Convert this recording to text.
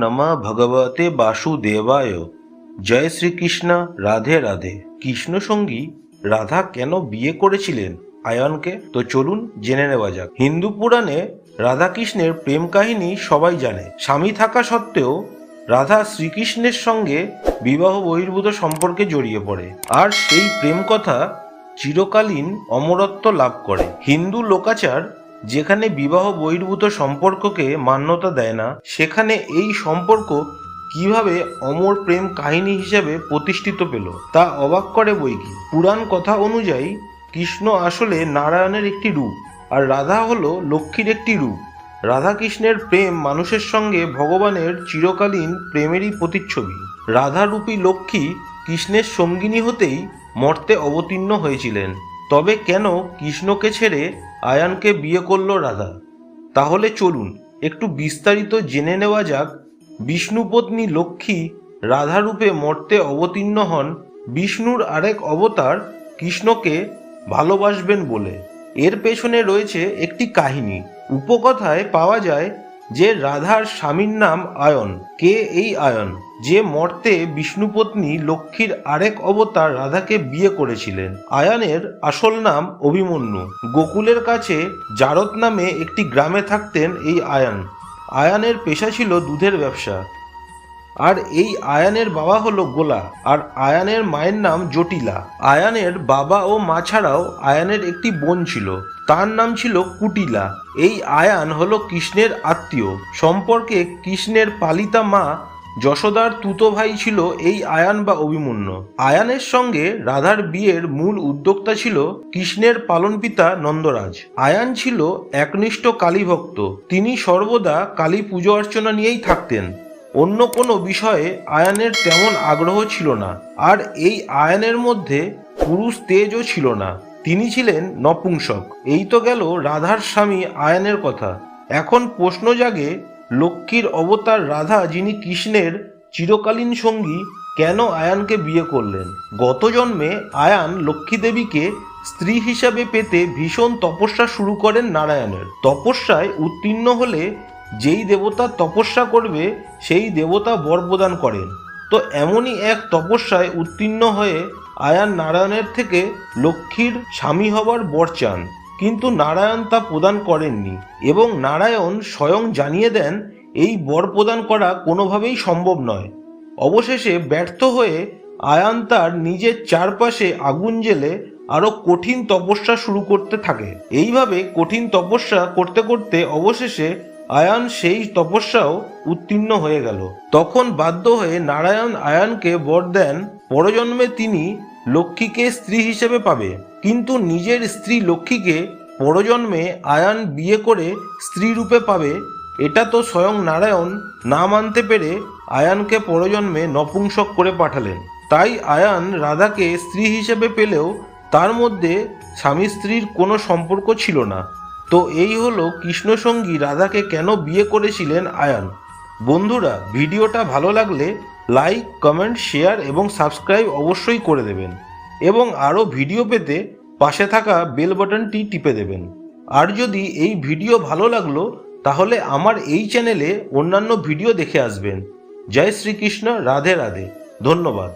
নমঃ ভগবতে বাসুদেবায়। জয় শ্রীকৃষ্ণ। রাধে রাধে। কৃষ্ণসঙ্গী রাধা কেন বিয়ে করেছিলেন আয়নকে, তো চলুন জেনে নেওয়া যাক। হিন্দু পুরাণে রাধাকৃষ্ণের প্রেম কাহিনী সবাই জানে। স্বামী থাকা সত্ত্বেও রাধা শ্রীকৃষ্ণের সঙ্গে বিবাহ বহির্ভূত সম্পর্কে জড়িয়ে পড়ে, আর সেই প্রেম কথা চিরকালীন অমরত্ব লাভ করে। হিন্দু লোকাচার যেখানে বিবাহ বহির্ভূত সম্পর্ককে মান্যতা দেয় না, সেখানে এই সম্পর্ক কিভাবে অমর প্রেম কাহিনী হিসেবে প্রতিষ্ঠিত পেল তা অবাক করে বইকি। পুরাণ কথা অনুযায়ী কৃষ্ণ আসলে নারায়ণের একটি রূপ, আর রাধা হলো লক্ষ্মীর একটি রূপ। রাধা কৃষ্ণের প্রেম মানুষের সঙ্গে ভগবানের চিরকালীন প্রেমেরই প্রতিচ্ছবি। রাধারূপী লক্ষ্মী কৃষ্ণের সঙ্গিনী হতেই মর্তে অবতীর্ণ হয়েছিলেন। তবে কেন কৃষ্ণকে ছেড়ে আয়ানকে বিয়ে করল রাধা? তাহলে চলুন একটু বিস্তারিত জেনে নেওয়া যাক। বিষ্ণুপত্নী লক্ষ্মী রাধারূপে মর্তে অবতীর্ণ হন বিষ্ণুর আরেক অবতার কৃষ্ণকে ভালোবাসবেন বলে। এর পেছনে রয়েছে একটি কাহিনী। উপকথায় পাওয়া যায় যে রাধার স্বামীর নাম আয়ন। কে এই আয়ন, যে মর্তে বিষ্ণুপত্নী লক্ষ্মীর আরেক অবতার রাধাকে বিয়ে করেছিলেন? আয়নের আসল নাম অভিমন্যু। গোকুলের কাছে জারত নামে একটি গ্রামে থাকতেন এই আয়ন। আয়নের পেশা ছিল দুধের ব্যবসা। আর এই আয়ানের বাবা হলো গোলা, আর আয়ানের মায়ের নাম জটিলা। আয়ানের বাবা ও মা ছাড়াও আয়ানের একটি বোন ছিল, তার নাম ছিল কুটিলা। এই আয়ান হলো কৃষ্ণের আত্মীয়। সম্পর্কে কৃষ্ণের পালিতা মা যশোদার তুতো ভাই ছিল এই আয়ান বা অভিমন্যু। আয়ানের সঙ্গে রাধার বিয়ের মূল উদ্যোক্তা ছিল কৃষ্ণের পালনপিতা নন্দরাজ। আয়ান ছিল একনিষ্ঠ কালী ভক্ত। তিনি সর্বদা কালী পুজো অর্চনা নিয়েই থাকতেন। অন্য কোনো বিষয়ে আয়ানের তেমন আগ্রহ ছিল না, আর এই আয়ানের মধ্যে পুরুষ তেজও ছিল না। তিনি ছিলেন নপুংসক। এই তো গেল রাধার স্বামী আয়ানের কথা। এখন প্রশ্ন জাগে, লক্ষ্মীর অবতার রাধা, যিনি কৃষ্ণের চিরকালীন সঙ্গী, কেন আয়ানকে বিয়ে করলেন? গত জন্মে আয়ান লক্ষ্মী দেবীকে স্ত্রী হিসাবে পেতে ভীষণ তপস্যা শুরু করেন নারায়ণের। তপস্যায় উত্তীর্ণ হলে যেই দেবতা তপস্যা করবে সেই দেবতা বর প্রদান করেন। তো এমনই এক তপস্যায় উত্তীর্ণ হয়ে আয়ান নারায়ণের থেকে লক্ষ্মীর স্বামী হবার বর চান, কিন্তু নারায়ণ তা প্রদান করেননি, এবং নারায়ণ স্বয়ং জানিয়ে দেন এই বর প্রদান করা কোনোভাবেই সম্ভব নয়। অবশেষে ব্যর্থ হয়ে আয়ান তার নিজের চারপাশে আগুন জ্বেলে আরো কঠিন তপস্যা শুরু করতে থাকে। এইভাবে কঠিন তপস্যা করতে করতে অবশেষে আয়ান সেই তপস্যাও উত্তীর্ণ হয়ে গেল। তখন বাধ্য হয়ে নারায়ণ আয়ানকে বর দেন পরজন্মে তিনি লক্ষ্মীকে স্ত্রী হিসেবে পাবে। কিন্তু নিজের স্ত্রী লক্ষ্মীকে পরজন্মে আয়ান বিয়ে করে স্ত্রী রূপে পাবে, এটা তো স্বয়ং নারায়ণ না মানতে পেরে আয়ানকে পরজন্মে নপুংসক করে পাঠালেন। তাই আয়ান রাধাকে স্ত্রী হিসেবে পেলেও তার মধ্যে স্বামী স্ত্রীর কোনো সম্পর্ক ছিল না। তো এই হলো কৃষ্ণসঙ্গী রাধাকে কেন বিয়ে করেছিলেন আয়ান। বন্ধুরা, ভিডিওটা ভালো লাগলে লাইক, কমেন্ট, শেয়ার এবং সাবস্ক্রাইব অবশ্যই করে দেবেন, এবং আরও ভিডিও পেতে পাশে থাকা বেল বাটনটি টিপে দেবেন। আর যদি এই ভিডিও ভালো লাগলো তাহলে আমার এই চ্যানেলে অন্যান্য ভিডিও দেখে আসবেন। জয় শ্রীকৃষ্ণ। রাধে রাধে। ধন্যবাদ।